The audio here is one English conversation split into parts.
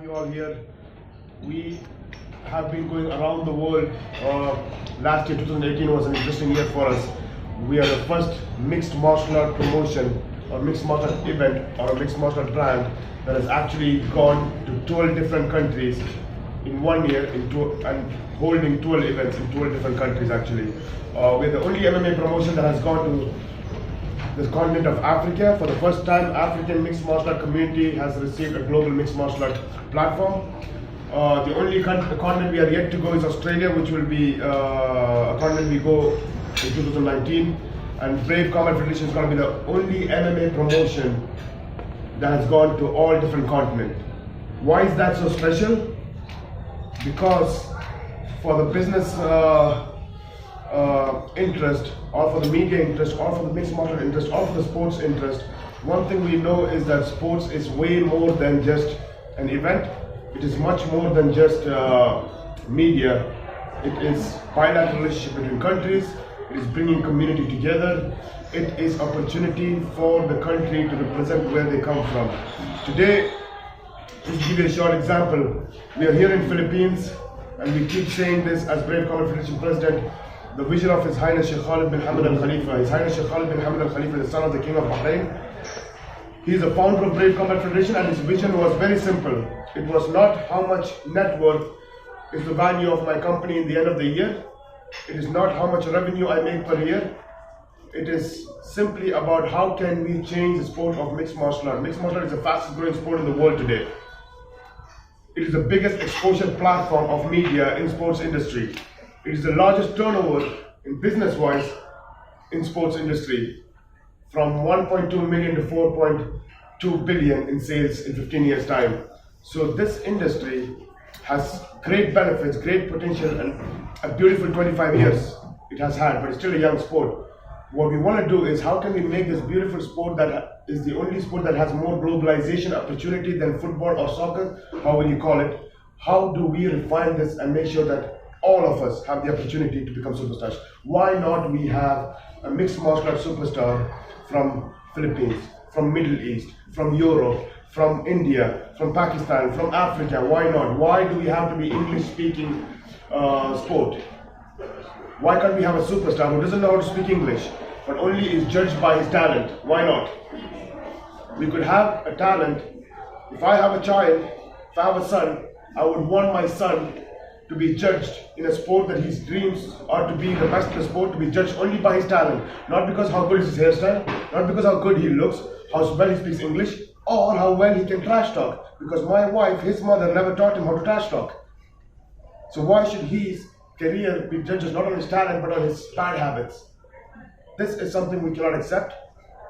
You all here. We have been going around the world. Last year, 2018, was an interesting year for us. We are the first mixed martial art promotion or mixed martial art event or a mixed martial art brand that has actually gone to 12 different countries in 1 year and holding 12 events in 12 different countries actually. We're the only MMA promotion that has gone to the continent of Africa. For the first time, African mixed martial art community has received a global mixed martial art platform. The only continent we are yet to go is Australia, which will be a continent we go in 2019. And Brave Combat Federation is going to be the only MMA promotion that has gone to all different continents. Why is that so special? Because for the business interest, or for the media interest, or for the mixed martial interest, or for the sports interest, one thing we know is that sports is way more than just an event. It is much more than just media. It is bilateral relationship between countries. It is bringing community together. It is opportunity for the country to represent where they come from. Today, just to give you a short example, we are here in Philippines, and we keep saying this as Brave Combat Federation President. The vision of His Highness Sheikh Khalid bin Hamad Al Khalifa. His Highness Sheikh Khalid bin Hamad Al Khalifa is the son of the King of Bahrain. He is the founder of Brave Combat Federation, and his vision was very simple. It was not how much net worth is the value of my company in the end of the year. It is not how much revenue I make per year. It is simply about how can we change the sport of mixed martial art. Mixed martial art is the fastest growing sport in the world today. It is the biggest exposure platform of media in sports industry. It is the largest turnover in business-wise in sports industry, from 1.2 million to 4.2 billion in sales in 15 years time. So this industry has great benefits, great potential, and a beautiful 25 years it has had, but it's still a young sport. What we want to do is how can we make this beautiful sport that is the only sport that has more globalization opportunity than football or soccer, how will you call it? How do we refine this and make sure that all of us have the opportunity to become superstars? Why not we have a mixed martial art superstar from Philippines, from Middle East, from Europe, from India, from Pakistan, from Africa? Why not? Why do we have to be English-speaking sport? Why can't we have a superstar who doesn't know how to speak English, but only is judged by his talent? Why not? We could have a talent. If I have a child, if I have a son, I would want my son to be judged in a sport that his dreams are to be the best in the sport, to be judged only by his talent, not because how good is his hairstyle, not because how good he looks, how well he speaks English, or how well he can trash talk. Because my wife, his mother, never taught him how to trash talk. So why should his career be judged not on his talent but on his bad habits? This is something we cannot accept.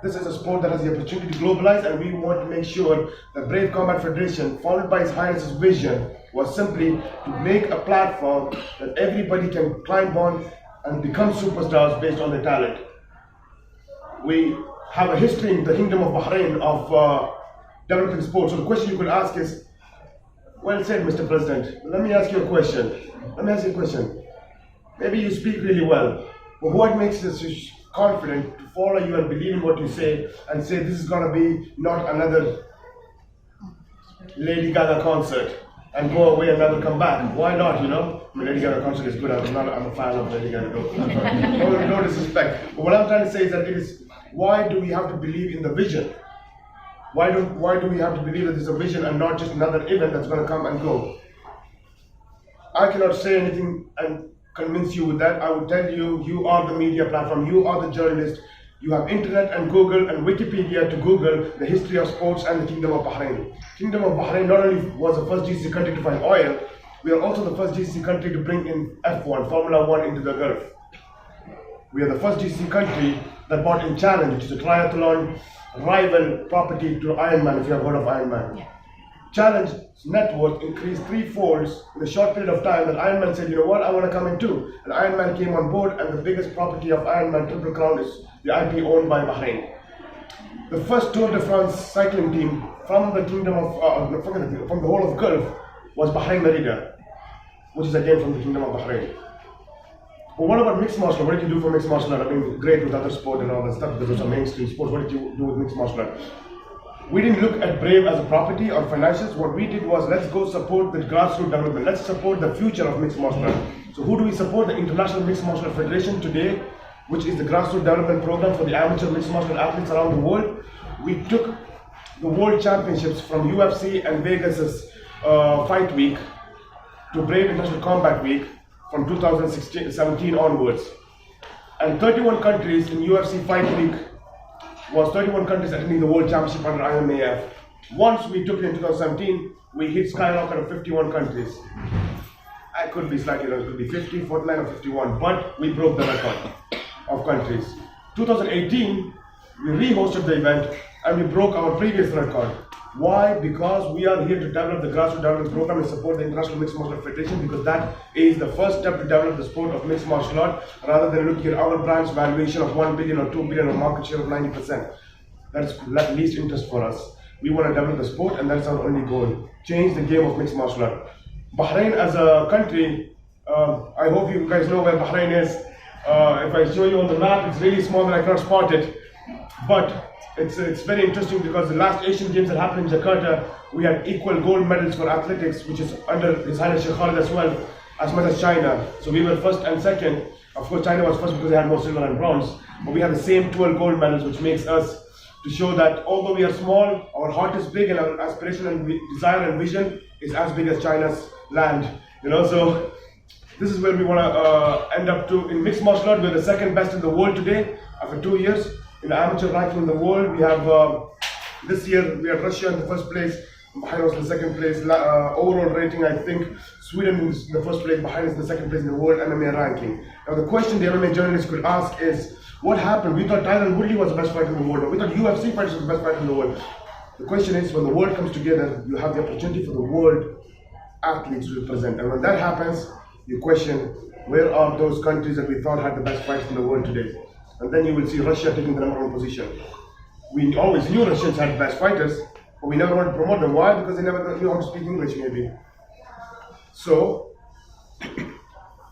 This is a sport that has the opportunity to globalize, and we want to make sure that Brave Combat Federation, founded by His Highness's vision, was simply to make a platform that everybody can climb on and become superstars based on their talent. We have a history in the Kingdom of Bahrain of developing sports. So the question you could ask is, well said, Mr. President. Let me ask you a question. Maybe you speak really well, but what makes us confident to follow you and believe in what you say and say this is going to be not another Lady Gaga concert and go away and never come back? Why not, you know? I mean, Lady Gaga concert is good. I'm a fan of Lady Gaga. No disrespect. But what I'm trying to say is that why do we have to believe in the vision? Why do we have to believe that there's a vision and not just another event that's going to come and go? I cannot say anything and convince you with that. I would tell you, you are the media platform, you are the journalist. You have internet and Google and Wikipedia to Google the history of sports and the Kingdom of Bahrain. Kingdom of Bahrain not only was the first GCC country to find oil, we are also the first GCC country to bring in F1, Formula 1 into the Gulf. We are the first GCC country that bought in Challenge, which is a triathlon rival property to Ironman, if you have heard of Ironman. Yeah. Challenge's net worth increased threefolds in a short period of time that Ironman said, you know what, I want to come in too. And Ironman came on board, and the biggest property of Ironman, Triple Crown, is the IP owned by Bahrain. The first Tour de France cycling team from the Kingdom of, from the whole of Gulf was Bahrain Merida, which is again from the Kingdom of Bahrain. But what about mixed martial art? What did you do for mixed martial art? I mean, great with other sport and all that stuff because those are mainstream sports. What did you do with mixed martial art? We didn't look at Brave as a property or financials. What we did was, let's go support the grassroots development. Let's support the future of mixed martial art. So who do we support? The International Mixed Martial Art Federation today, which is the grassroots development program for the amateur mixed martial art athletes around the world. We took the world championships from UFC and Vegas's Fight Week to Brave International Combat Week from 2017 onwards. And 31 countries in UFC Fight Week was 31 countries attending the World Championship under IMAF. Once we took it in 2017, we hit skyrocket of 51 countries. I could be slightly wrong, it could be 50, 49 or 51, but we broke the record of countries. 2018, we re-hosted the event and we broke our previous record. Why? Because we are here to develop the grassroots development program and support the International Mixed Martial Art Federation, because that is the first step to develop the sport of mixed martial art, rather than looking at our brand's valuation of 1 billion or 2 billion or market share of 90%. That's least interest for us. We want to develop the sport, and that's our only goal. Change the game of mixed martial art. Bahrain as a country, I hope you guys know where Bahrain is. If I show you on the map, it's really small and I cannot spot it. But it's very interesting, because the last Asian Games that happened in Jakarta, we had equal gold medals for athletics, which is under His Highness Sheikh Khalid as well, as much as China. So we were first and second. Of course, China was first because they had more silver and bronze. But we had the same 12 gold medals, which makes us to show that although we are small, our heart is big and our aspiration and desire and vision is as big as China's land. So this is where we want to end up to. In mixed martial art, we're the second best in the world today after 2 years. In the amateur ranking in the world, we have this year we had Russia in the first place, Bahrain was in the second place. Overall rating, I think Sweden is in the first place, Bahrain is in the second place in the world MMA ranking. Now the question the MMA journalists could ask is, what happened? We thought Tyron Woodley was the best fighter in the world, or we thought UFC fighters was the best fighter in the world. The question is, when the world comes together, you have the opportunity for the world athletes to represent. And when that happens, you question, where are those countries that we thought had the best fights in the world today? And then you will see Russia taking the #1 position. We always knew Russians had best fighters, but we never wanted to promote them. Why? Because they never knew how to speak English, maybe. So,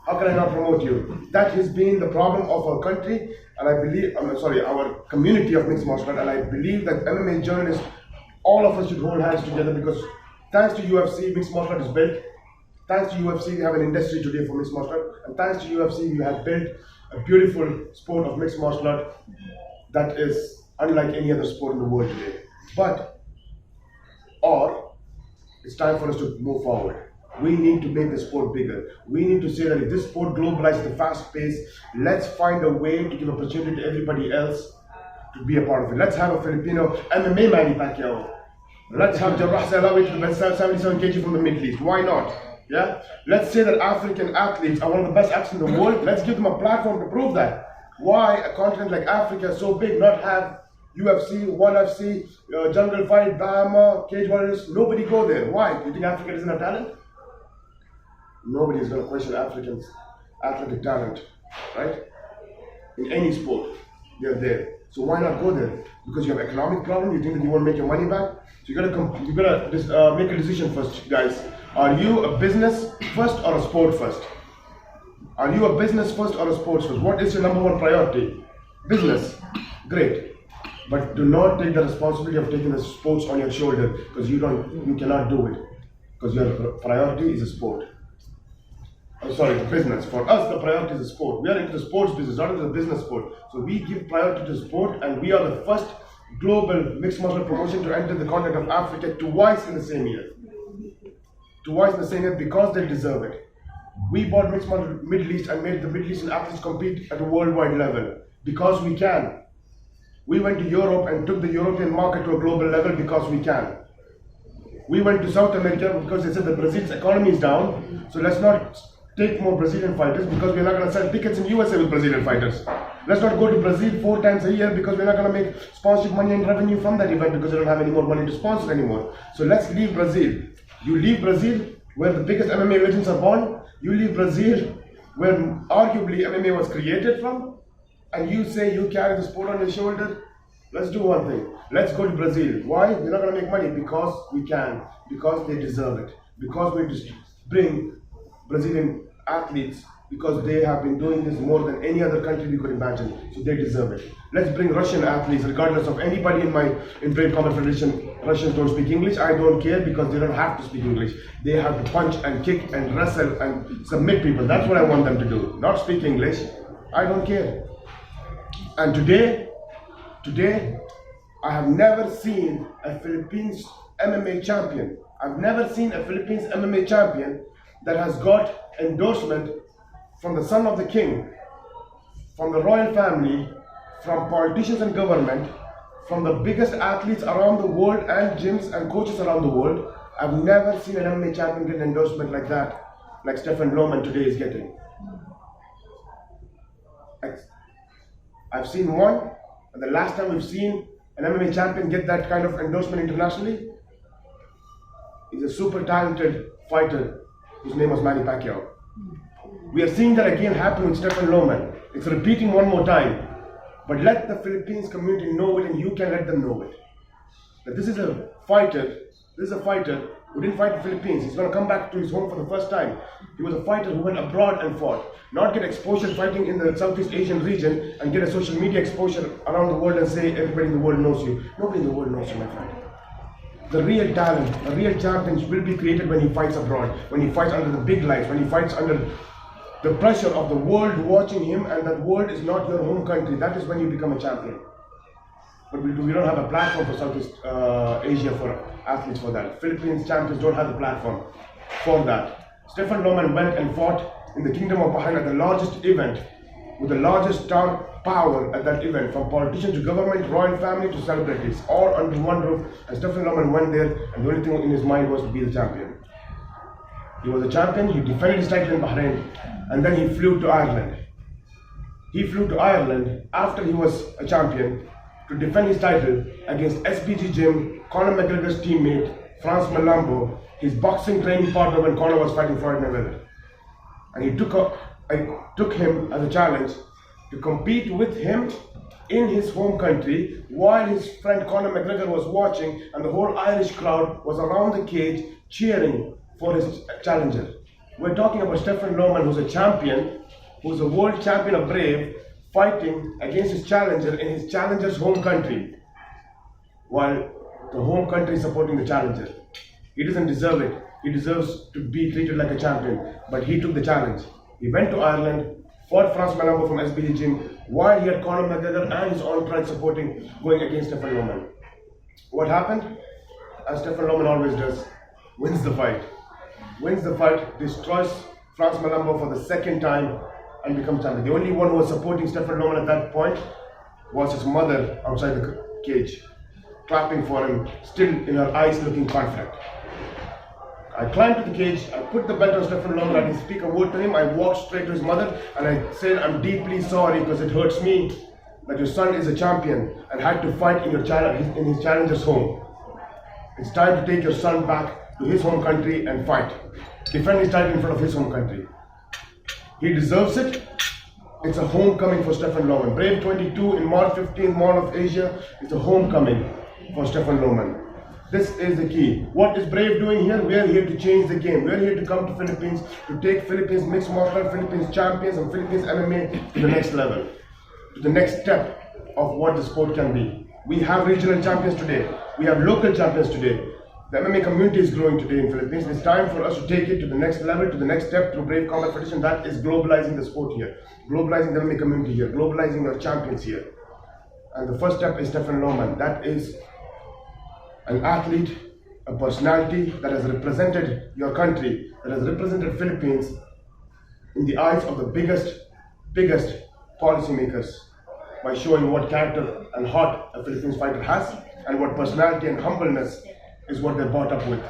how can I not promote you? That has been the problem of our country, and I believe, our community of mixed martial art, and I believe that MMA journalists, all of us should hold hands together, because thanks to UFC, mixed martial art is built. Thanks to UFC, we have an industry today for mixed martial art, and thanks to UFC, we have built a beautiful sport of mixed martial art that is unlike any other sport in the world today. Or it's time for us to move forward. We need to make the sport bigger. We need to say that if this sport globalizes at a fast pace, let's find a way to give opportunity to everybody else to be a part of it. Let's have a Filipino MMA Manny Pacquiao. Let's have Jarrah Salawi to the best 77 kg from the Middle East. Why not? Yeah? Let's say that African athletes are one of the best athletes in the world. Let's give them a platform to prove that. Why a continent like Africa is so big, not have UFC, ONE FC, Jungle Fight, Bahama, Cage Warriors? Nobody go there. Why? Do you think Africa doesn't have talent? Nobody is going to question Africans' athletic talent, right? In any sport, they're there. So why not go there? Because you have economic problem. You think that you want to make your money back. So you gotta make a decision first, guys. Are you a business first or a sport first? Are you a business first or a sports first? What is your #1 priority? Business, great, but do not take the responsibility of taking the sports on your shoulder, because you cannot do it, because your priority is a sport. The business. For us, the priority is the sport. We are into the sports business, not into the business sport. So we give priority to sport, and we are the first global mixed martial art promotion to enter the continent of Africa twice in the same year. Twice in the same year, because they deserve it. We bought mixed martial art Middle East and made the Middle Eastern athletes compete at a worldwide level, because we can. We went to Europe and took the European market to a global level, because we can. We went to South America because they said that Brazil's economy is down, so let's not take more Brazilian fighters, because we're not going to sell tickets in USA with Brazilian fighters. Let's not go to Brazil 4 times a year, because we're not going to make sponsorship money and revenue from that event, because they don't have any more money to sponsor anymore. So let's leave Brazil. You leave Brazil, where the biggest MMA legends are born. You leave Brazil, where arguably MMA was created from, and you say you carry the sport on your shoulder. Let's do one thing. Let's go to Brazil. Why? We're not going to make money, because we can, because they deserve it, because we just bring Brazilian athletes because they have been doing this more than any other country we could imagine. So they deserve it. Let's bring Russian athletes, regardless of anybody in Brave Combat Federation. Russians don't speak English. I don't care because they don't have to speak English. They have to punch and kick and wrestle and submit people. That's what I want them to do. Not speak English. I don't care. And today, I have never seen a Philippines MMA champion. I've never seen a Philippines MMA champion that has got endorsement from the son of the king, from the royal family, from politicians and government, from the biggest athletes around the world and gyms and coaches around the world. I've never seen an MMA champion get an endorsement like that, like Stefan Lohman today is getting. I've seen one, and the last time we've seen an MMA champion get that kind of endorsement internationally is a super talented fighter whose name was Manny Pacquiao. We are seeing that again happen with Stefan Lohman. It's repeating one more time. But let the Philippines community know it, and you can let them know it. That this is a fighter who didn't fight the Philippines. He's going to come back to his home for the first time. He was a fighter who went abroad and fought. Not get exposure fighting in the Southeast Asian region and get a social media exposure around the world and say everybody in the world knows you. Nobody in the world knows you, my friend. The real talent, the real champions will be created when he fights abroad, when he fights under the big lights, when he fights under the pressure of the world watching him, and that world is not your home country. That is when you become a champion. But we don't have a platform for Southeast Asia for athletes for that. Philippines champions don't have the platform for that. Stefan Lohman went and fought in the Kingdom of Bahrain at the largest event, with the largest star power at that event, from politicians to government, royal family to celebrities, all under one roof. And Stefan Lohman went there, and the only thing in his mind was to be the champion. He was a champion, he defended his title in Bahrain, and then he flew to Ireland. He flew to Ireland after he was a champion to defend his title against SBG Gym, Conor McGregor's teammate, France Malambo, his boxing training partner when Conor was fighting Floyd Mayweather. And I took him as a challenge to compete with him in his home country while his friend Conor McGregor was watching, and the whole Irish crowd was around the cage cheering for his challenger. We're talking about Stefan Lohman, who's a champion, who's a world champion of Brave, fighting against his challenger in his challenger's home country, while the home country is supporting the challenger. He doesn't deserve it. He deserves to be treated like a champion, but he took the challenge. He went to Ireland, fought France Malambo from SBG Gym, while he had Conor McGregor and his entourage supporting, going against Stefan Lohman. What happened? As Stefan Lohman always does, wins the fight. Wins the fight, destroys France Malambo for the second time, and becomes champion. The only one who was supporting Stefan Lohman at that point was his mother outside the cage, clapping for him, still in her eyes looking confident. I climbed to the cage, I put the belt on Stefan Lohman, I didn't speak a word to him. I walked straight to his mother and I said, I'm deeply sorry because it hurts me that your son is a champion and had to fight in his challenger's home. It's time to take your son back to his home country and fight. Defend his title in front of his home country. He deserves it. It's a homecoming for Stefan Lohman. Brave 22 in March 15th, Mall of Asia. It's a homecoming for Stefan Lohman. This is the key. What is Brave doing here? We are here to change the game. We are here to come to Philippines, to take Philippines mixed martial art, Philippines champions and Philippines MMA to the next level, to the next step of what the sport can be. We have regional champions today. We have local champions today. The MMA community is growing today in Philippines. It's time for us to take it to the next level, to the next step through Brave Combat Federation. That is globalizing the sport here, globalizing the MMA community here, globalizing our champions here. And the first step is Stefan Lohman. That is an athlete, a personality that has represented your country, that has represented Philippines in the eyes of the biggest policymakers by showing what character and heart a Philippines fighter has and what personality and humbleness is what they're brought up with.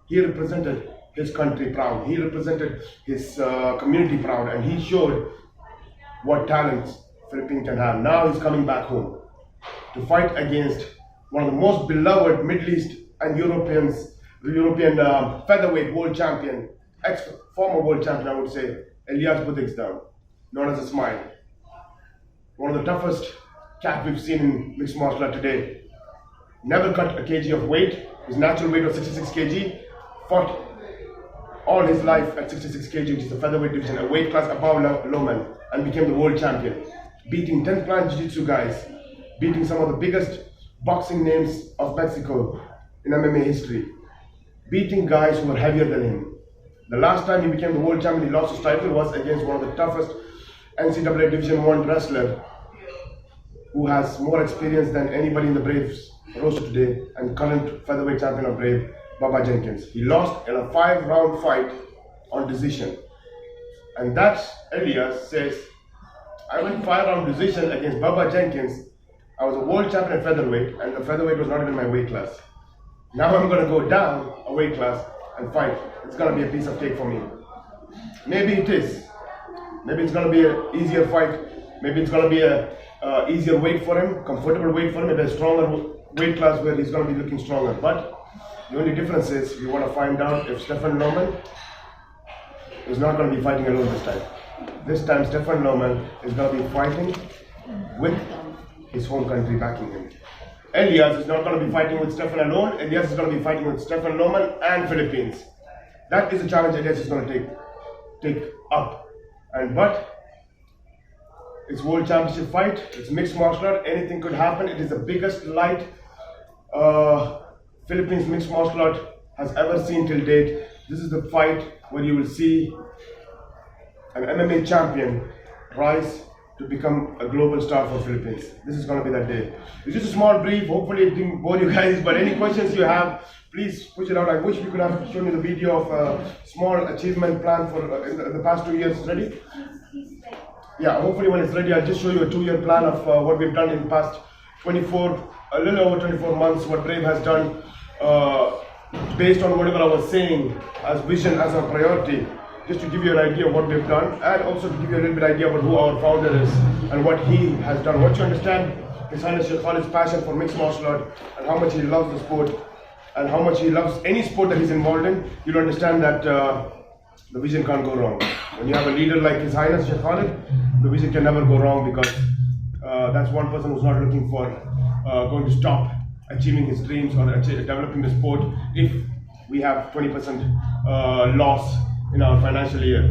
He represented his country proud. He represented his community proud, and he showed what talents Philippines can have. Now he's coming back home to fight against one of the most beloved Middle East and European featherweight world champion, former world champion, I would say, Elias Bodigsdam, known as a Smile. One of the toughest cats we've seen in mixed martial art today. Never cut a kg of weight. His natural weight was 66 kg. Fought all his life at 66 kg, which is the featherweight division, a weight class above Loman, and became the world champion, beating 10th plan jiu-jitsu guys, beating some of the biggest boxing names of Mexico in MMA history, beating guys who were heavier than him. The last time he became the world champion, he lost his title, was against one of the toughest NCAA Division 1 wrestler who has more experience than anybody in the Braves roster today, and current featherweight champion of Brave, Bubba Jenkins. He lost in a 5-round fight on decision. And that Elias says, I went 5-round decision against Bubba Jenkins. I was a world champion at featherweight, and the featherweight was not even my weight class. Now I'm going to go down a weight class and fight. It's going to be a piece of cake for me. Maybe it is. Maybe it's going to be an easier fight. Maybe it's going to be a easier weight for him, comfortable weight for him, maybe a stronger weight class where he's going to be looking stronger. But the only difference is we want to find out if Stephen Loman is not going to be fighting alone this time. This time Stephen Loman is going to be fighting with his home country backing him. Elias is not going to be fighting with Stephen alone. Elias is going to be fighting with Stephen Loman and Philippines. That is the challenge Elias is going to take up. But it's world championship fight, it's mixed martial art, anything could happen. It is the biggest light Philippines mixed martial art has ever seen till date. This is the fight where you will see an MMA champion rise to become a global star for Philippines. This is going to be that day. It's just a small brief, hopefully it didn't bore you guys, but any questions you have, please push it out. I wish we could have shown you the video of a small achievement plan for in the past 2 years. Ready? Yeah, hopefully when it's ready, I'll just show you a 2-year plan of what we've done in the past a little over 24 months, what Brave has done based on whatever I was saying as vision, as a priority, just to give you an idea of what we've done, and also to give you a little bit idea about who our founder is and what he has done. Once you understand His Highness Sheikh Khalid's passion for mixed martial art and how much he loves the sport and how much he loves any sport that he's involved in, you'll understand that the vision can't go wrong. When you have a leader like His Highness Sheikh Khalid, the vision can never go wrong, because that's one person who's not looking for going to stop achieving his dreams or developing the sport if we have 20% loss in our financial year.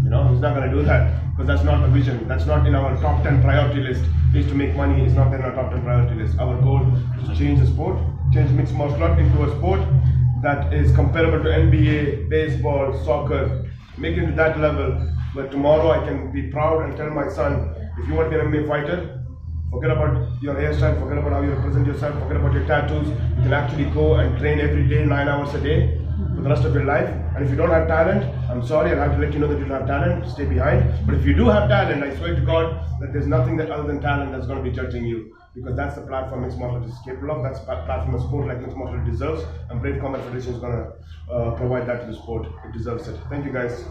You know, he's not going to do that, because that's not the vision. That's not in our top 10 priority list. Is to make money. It's not in our top 10 priority list. Our goal is to change the sport, change mixed martial art into a sport that is comparable to NBA, baseball, soccer, make it to that level where tomorrow I can be proud and tell my son, if you want to be an MMA fighter, forget about your hairstyle, forget about how you represent yourself, forget about your tattoos. You can actually go and train every day, 9 hours a day for the rest of your life. And if you don't have talent, I'm sorry, I'll have to let you know that you don't have talent, stay behind. But if you do have talent, I swear to God that there's nothing that other than talent that's going to be judging you. Because that's the platform mixed martial art is capable of, that's the platform a sport like mixed martial art deserves, and Brave Combat Federation is going to provide that to the sport. It deserves it. Thank you guys.